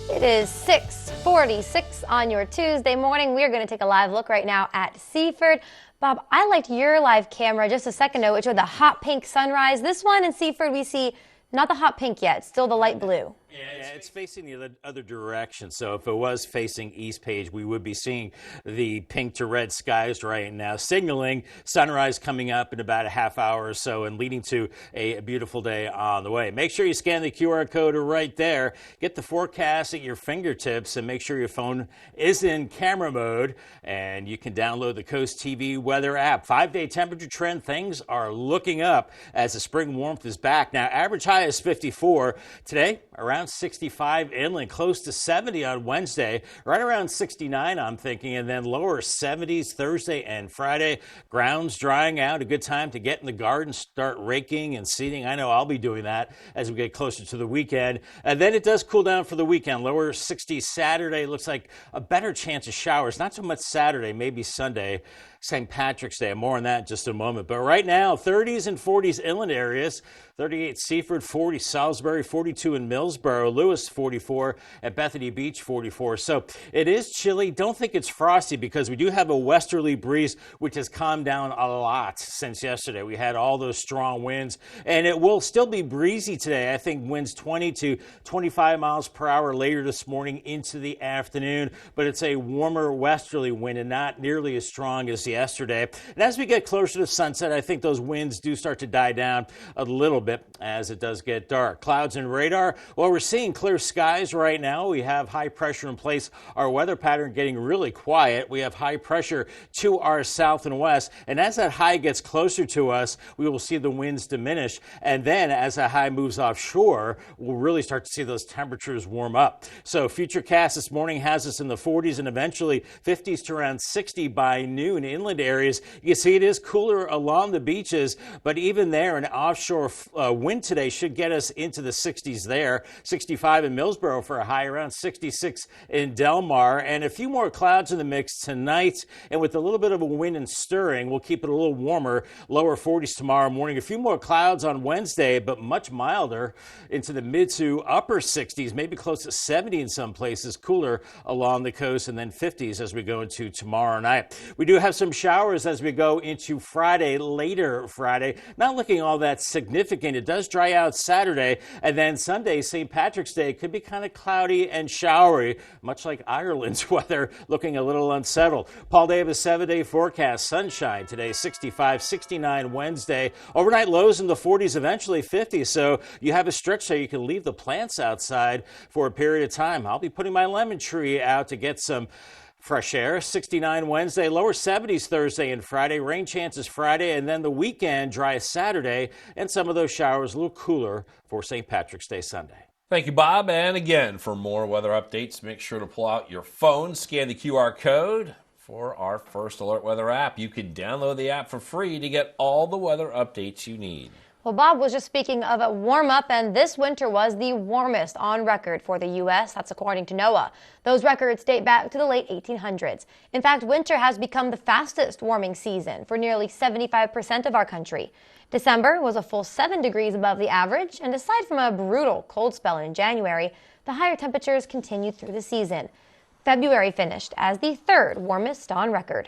It is 6:46 on your Tuesday morning. We're going to take a live look right now at Seaford. Bob, I liked your live camera just a second ago, which showed the hot pink sunrise. This one in Seaford, we see not the hot pink yet, still the light blue. Yeah, it's facing the other direction. So if it was facing East Page, we would be seeing the pink to red skies right now, signaling sunrise coming up in about a half hour or so and leading to a beautiful day on the way. Make sure you scan the QR code right there. Get the forecast at your fingertips and make sure your phone is in camera mode. And you can download the Coast TV weather app. 5-day temperature trend. Things are looking up as the spring warmth is back. Now, average high is 54. Today, around 65 inland, close to 70 on Wednesday, right around 69 I'm thinking, and then lower 70s Thursday and Friday. Ground's drying out, a good time to get in the garden, start raking and seeding. I know I'll be doing that as we get closer to the weekend. And then it does cool down for the weekend. Lower 60s Saturday, looks like a better chance of showers. Not so much Saturday, maybe Sunday. St. Patrick's Day. More on that in just a moment. But right now, 30s and 40s inland areas. 38 Seaford, 40 Salisbury, 42 in Millsboro, Lewis 44, at Bethany Beach 44. So it is chilly. Don't think it's frosty because we do have a westerly breeze which has calmed down a lot since yesterday. We had all those strong winds and it will still be breezy today. I think winds 20 to 25 miles per hour later this morning into the afternoon, but it's a warmer westerly wind and not nearly as strong as yesterday. And as we get closer to sunset, I think those winds do start to die down a little bit as it does get dark. Clouds and radar. Well, we're seeing clear skies right now. We have high pressure in place. Our weather pattern getting really quiet. We have high pressure to our south and west. And as that high gets closer to us, we will see the winds diminish. And then as that high moves offshore, we'll really start to see those temperatures warm up. So Futurecast this morning has us in the 40s and eventually 50s to around 60 by noon. Inland areas, you can see it is cooler along the beaches, but even there, an offshore wind today should get us into the 60s there. 65 in Millsboro for a high, around 66 in Del Mar, and a few more clouds in the mix tonight. And with a little bit of a wind and stirring, we'll keep it a little warmer. Lower 40s tomorrow morning. A few more clouds on Wednesday, but much milder into the mid to upper 60s, maybe close to 70 in some places. Cooler along the coast, and then 50s as we go into tomorrow night. We do have some some showers as we go into Friday, later Friday. Not looking all that significant. It does dry out Saturday, and then Sunday, St. Patrick's Day, could be kind of cloudy and showery, much like Ireland's weather, looking a little unsettled. Paul Davis 7-day forecast. Sunshine today, 65, 69 Wednesday. Overnight lows in the 40s, eventually 50. So you have a stretch so you can leave the plants outside for a period of time. I'll be putting my lemon tree out to get some fresh air. 69 Wednesday, lower 70s Thursday and Friday. Rain chances Friday, and then the weekend, dry Saturday, and some of those showers a little cooler for St. Patrick's Day Sunday. Thank you, Bob. And again, for more weather updates, make sure to pull out your phone, scan the QR code for our First Alert Weather app. You can download the app for free to get all the weather updates you need. Well, Bob was just speaking of a warm-up, and this winter was the warmest on record for the U.S. That's according to NOAA. Those records date back to the late 1800s. In fact, winter has become the fastest warming season for nearly 75% of our country. December was a full 7 degrees above the average, and aside from a brutal cold spell in January, the higher temperatures continued through the season. February finished as the third warmest on record.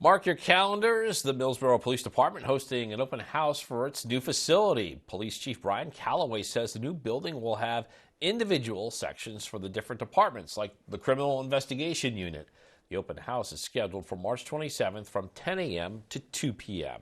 Mark your calendars. The Millsboro Police Department hosting an open house for its new facility. Police Chief Brian Calloway says the new building will have individual sections for the different departments, like the Criminal Investigation Unit. The open house is scheduled for March 27th from 10 a.m. to 2 p.m.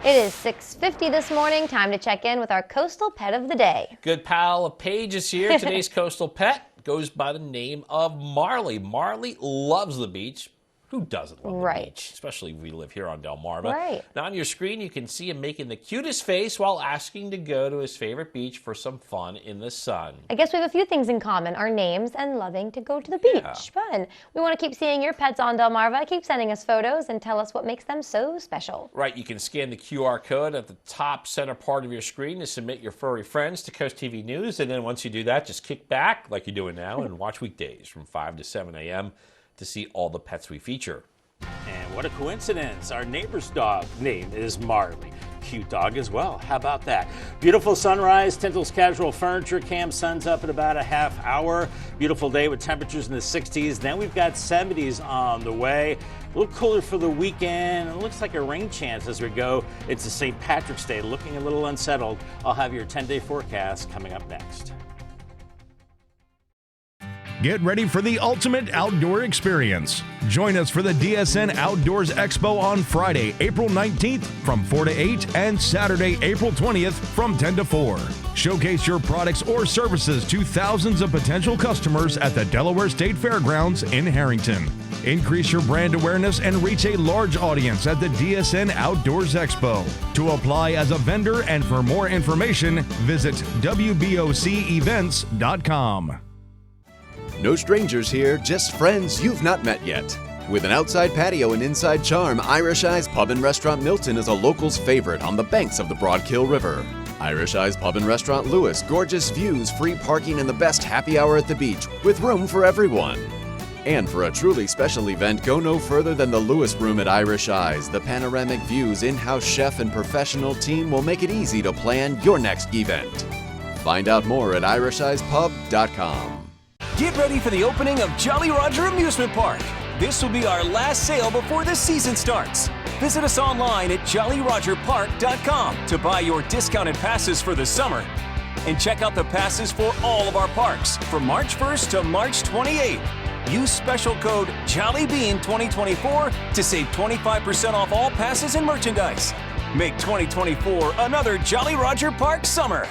It is 6:50 this morning. Time to check in with our coastal pet of the day. Good pal of Paige is here. Today's coastal pet goes by the name of Marley. Marley loves the beach. Who doesn't love the beach? Especially if we live here on Delmarva. Right. Now on your screen, you can see him making the cutest face while asking to go to his favorite beach for some fun in the sun. I guess we have a few things in common. Our names and loving to go to the beach. Yeah. Fun. We want to keep seeing your pets on Delmarva. Keep sending us photos and tell us what makes them so special. Right. You can scan the QR code at the top center part of your screen to submit your furry friends to Coast TV News. And then once you do that, just kick back like you're doing now and watch weekdays from 5 to 7 a.m. to see all the pets we feature. And what a coincidence. Our neighbor's dog name is Marley. Cute dog as well. How about that? Beautiful sunrise. Tintel's Casual Furniture Cam. Sun's up in about a half hour. Beautiful day with temperatures in the 60s. Then we've got 70s on the way. A little cooler for the weekend. It looks like a rain chance as we go into St. Patrick's Day. Looking a little unsettled. I'll have your 10-day forecast coming up next. Get ready for the ultimate outdoor experience. Join us for the DSN Outdoors Expo on Friday, April 19th from 4 to 8 and Saturday, April 20th from 10 to 4. Showcase your products or services to thousands of potential customers at the Delaware State Fairgrounds in Harrington. Increase your brand awareness and reach a large audience at the DSN Outdoors Expo. To apply as a vendor and for more information, visit WBOCEvents.com. No strangers here, just friends you've not met yet. With an outside patio and inside charm, Irish Eyes Pub and Restaurant Milton is a local's favorite on the banks of the Broadkill River. Irish Eyes Pub and Restaurant Lewis, gorgeous views, free parking, and the best happy hour at the beach, with room for everyone. And for a truly special event, go no further than the Lewis Room at Irish Eyes. The panoramic views, in-house chef, and professional team will make it easy to plan your next event. Find out more at irisheyespub.com. Get ready for the opening of Jolly Roger Amusement Park. This will be our last sale before the season starts. Visit us online at jollyrogerpark.com to buy your discounted passes for the summer. And check out the passes for all of our parks from March 1st to March 28th. Use special code JOLLYBEAN2024 to save 25% off all passes and merchandise. Make 2024 another Jolly Roger Park summer.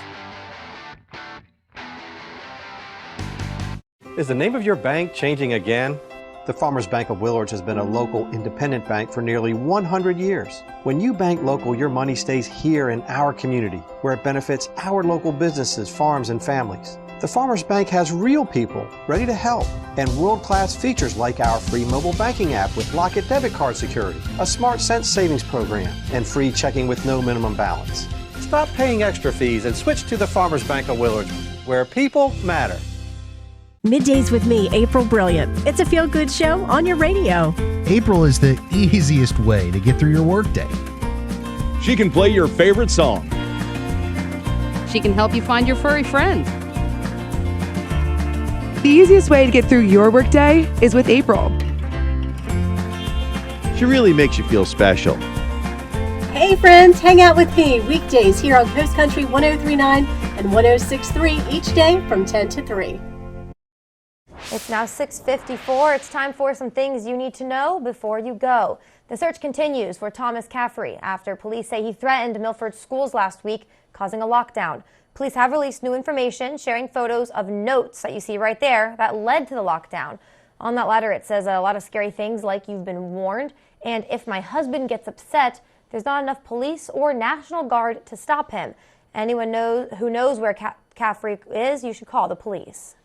Is the name of your bank changing again? The Farmers Bank of Willards has been a local independent bank for nearly 100 years. When you bank local, your money stays here in our community, where it benefits our local businesses, farms, and families. The Farmers Bank has real people ready to help and world-class features like our free mobile banking app with Lock-It debit card security, a Smart Cents savings program, and free checking with no minimum balance. Stop paying extra fees and switch to the Farmers Bank of Willards, where people matter. Middays with me, April Brilliant. It's a feel-good show on your radio. April is the easiest way to get through your workday. She can play your favorite song. She can help you find your furry friend. The easiest way to get through your workday is with April. She really makes you feel special. Hey friends, hang out with me weekdays here on Coast Country 103.9 and 106.3 each day from 10 to 3. It's now 6:54. It's time for some things you need to know before you go. The search continues for Thomas Caffrey after police say he threatened Milford schools last week, causing a lockdown. Police have released new information, sharing photos of notes that you see right there that led to the lockdown. On that letter, it says a lot of scary things like "you've been warned," and "if my husband gets upset, there's not enough police or National Guard to stop him. Anyone who knows where Caffrey is, you should call the police."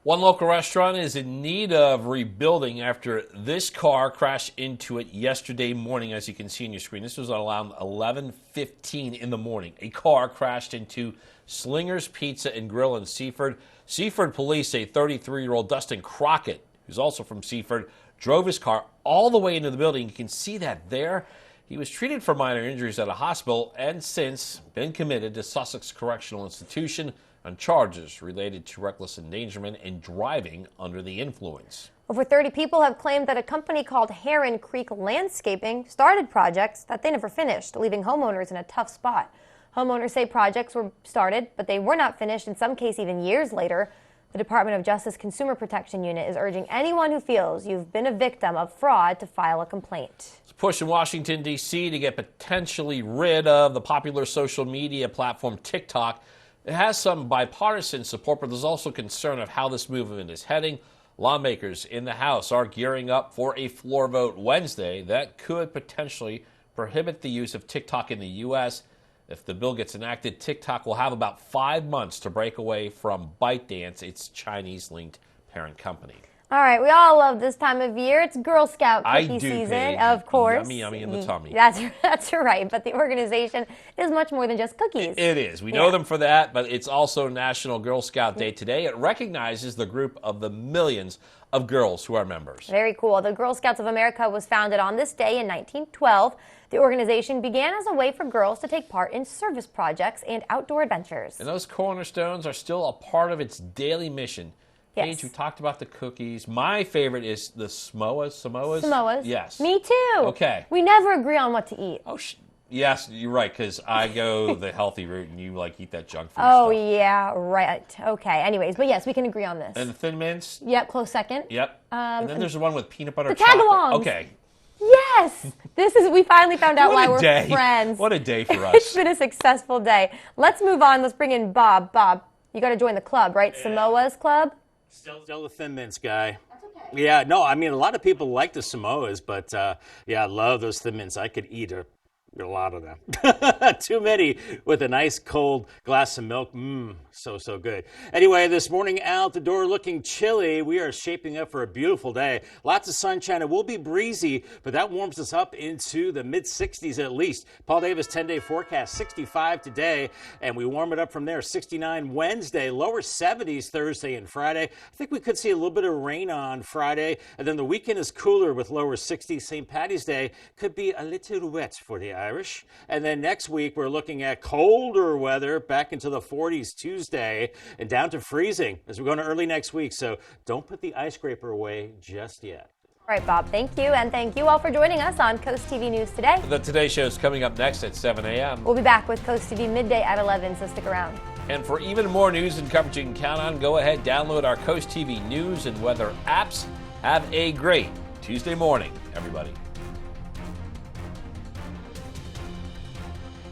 One local restaurant is in need of rebuilding after this car crashed into it yesterday morning, as you can see on your screen. This was around 11:15 in the morning. A car crashed into Slinger's Pizza and Grill in Seaford. Seaford police say 33-year-old Dustin Crockett, who's also from Seaford, drove his car all the way into the building. You can see that there. He was treated for minor injuries at a hospital and since been committed to Sussex Correctional Institution on charges related to reckless endangerment and driving under the influence. Over 30 people have claimed that a company called Heron Creek Landscaping started projects that they never finished, leaving homeowners in a tough spot. Homeowners say projects were started, but they were not finished, in some cases even years later. The Department of Justice Consumer Protection Unit is urging anyone who feels you've been a victim of fraud to file a complaint. It's a push in Washington, D.C. to get potentially rid of the popular social media platform TikTok. It has some bipartisan support, but there's also concern of how this movement is heading. Lawmakers in the House are gearing up for a floor vote Wednesday that could potentially prohibit the use of TikTok in the U.S. If the bill gets enacted, TikTok will have about 5 months to break away from ByteDance, its Chinese-linked parent company. All right, we all love this time of year. It's Girl Scout cookie season, Paige. of course. Yummy, yummy in the tummy. That's right, but the organization is much more than just cookies. It is. We know them for that, but it's also National Girl Scout Day today. It recognizes the group of the millions of girls who are members. Very cool. The Girl Scouts of America was founded on this day in 1912. The organization began as a way for girls to take part in service projects and outdoor adventures. And those cornerstones are still a part of its daily mission. Paige, we talked about the cookies. My favorite is the Samoas. Samoas? Yes. Me too. Okay. We never agree on what to eat. Oh, yes, you're right, because I go the healthy route and you eat that junk food stuff. Yeah, right. Okay, anyways, but yes, we can agree on this. And the Thin Mints? Yep, close second. Yep. And then there's the one with peanut butter the chocolate. Tagalongs. Okay. Yes! We finally found out why we're friends. What a day for us. It's been a successful day. Let's move on. Let's bring in Bob. Bob, you got to join the club, right? Yeah. Samoa's club? Still the Thin Mints guy. That's okay. Yeah, no, I mean, a lot of people like the Samoas, but I love those Thin Mints. I could eat a lot of them. Too many with a nice cold glass of milk. So good. Anyway, this morning out the door looking chilly. We are shaping up for a beautiful day. Lots of sunshine. It will be breezy, but that warms us up into the mid-60s at least. Paul Davis 10-day forecast, 65 today, and we warm it up from there. 69 Wednesday, lower 70s Thursday and Friday. I think we could see a little bit of rain on Friday, and then the weekend is cooler with lower 60s. St. Patty's Day could be a little wet for the Irish. And then next week, we're looking at colder weather back into the 40s Tuesday and down to freezing as we go into early next week. So don't put the ice scraper away just yet. All right, Bob, thank you. And thank you all for joining us on Coast TV News Today. The Today Show is coming up next at 7 a.m. We'll be back with Coast TV midday at 11, so stick around. And for even more news and coverage you can count on, go ahead, download our Coast TV News and Weather apps. Have a great Tuesday morning, everybody.